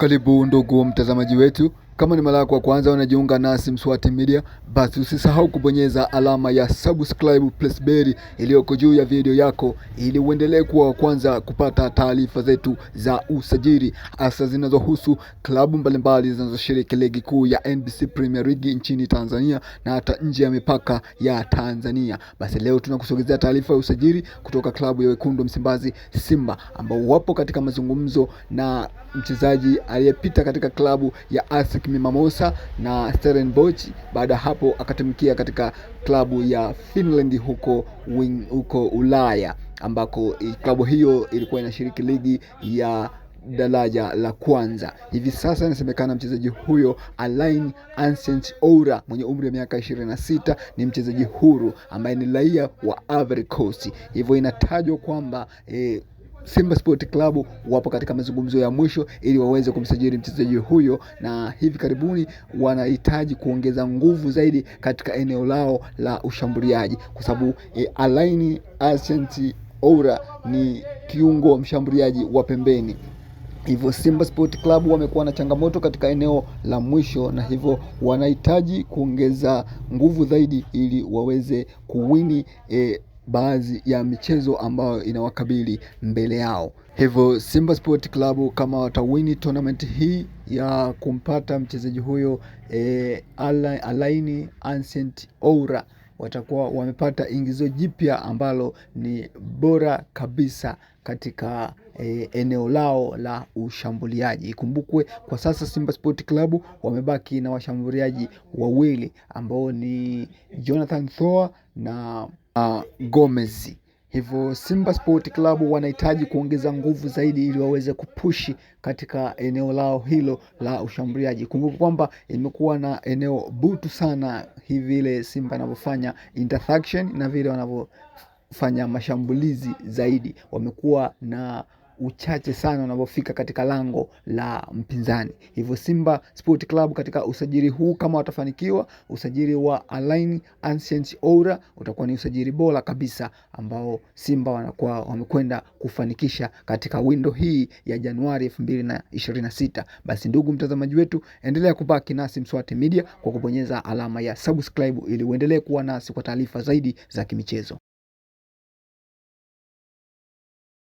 Karibu ndugu mtazamaji wetu, kama ni mara yako ya kwanza unajiunga nasi Mswati Media, basi usisahau kubonyeza alama ya subscribe plus bell iliyoko juu ya video yako ili uendelee kuwa wa kwanza kupata taarifa zetu za usajili hasa zinazohusu klabu mbalimbali zinazoshiriki ligi kuu ya NBC Premier League nchini Tanzania na hata nje ya mipaka ya Tanzania. Basi leo tunakusogezea taarifa ya usajili kutoka klabu ya Wekundu Msimbazi Simba, ambao wapo katika mazungumzo na mchezaji aliyepita katika klabu ya ASEC Mimosas na Stellenbosch. Baada hapo akatimkia katika klabu ya Finland huko Ulaya, ambako klabu hiyo ilikuwa inashiriki ligi ya daraja la kwanza. Hivi sasa inasemekana mchezaji huyo Alain Ancient-Oura mwenye umri wa miaka 26 ni mchezaji huru ambaye ni raia wa Ivory Coast. Hivyo inatajwa kwamba Simba Sport Club wapo katika mazungumzo ya mwisho ili waweze kumsajili mchezaji huyo, na hivi karibuni wanahitaji kuongeza nguvu zaidi katika eneo lao la ushambuliaji, kwa sababu Alain Ancient-Oura ni kiungo mshambuliaji wa pembeni. Hivyo Simba Sport Club wamekuwa na changamoto katika eneo la mwisho, na hivyo wanahitaji kuongeza nguvu zaidi ili waweze kuwini baadhi ya michezo ambayo inawakabili mbele yao. Hivyo Simba Sport Club kama watawini tournament hii ya kumpata mchezaji huyo Alain Ancient-Oura, watakuwa wamepata ingizo jipya ambalo ni bora kabisa katika eneo lao la ushambuliaji. Ikumbukwe kwa sasa Simba Sport Club wamebaki na washambuliaji wawili ambao ni Jonathan Soa na Gomez. Hivyo Simba Sport Club wanahitaji kuongeza nguvu zaidi ili waweze kupushi katika eneo lao hilo la ushambuliaji. Kumbuka kwamba imekuwa na eneo butu sana hivi ile Simba wanavyofanya interception na vile wanavyofanya mashambulizi zaidi. Wamekuwa na uchache sana wanapofika katika lango la mpinzani. Hivyo Simba Sport Club katika usajili huu, kama watafanikiwa, usajili wa Alain Ancient-Oura utakuwa ni usajili bora kabisa ambao Simba wanakuwa wamekwenda kufanikisha katika window hii ya Januari 2026. Basi ndugu mtazamaji wetu, endelea kubaki nasi Mswati Media kwa kubonyeza alama ya subscribe ili uendelee kuwa nasi kwa taarifa zaidi za kimichezo.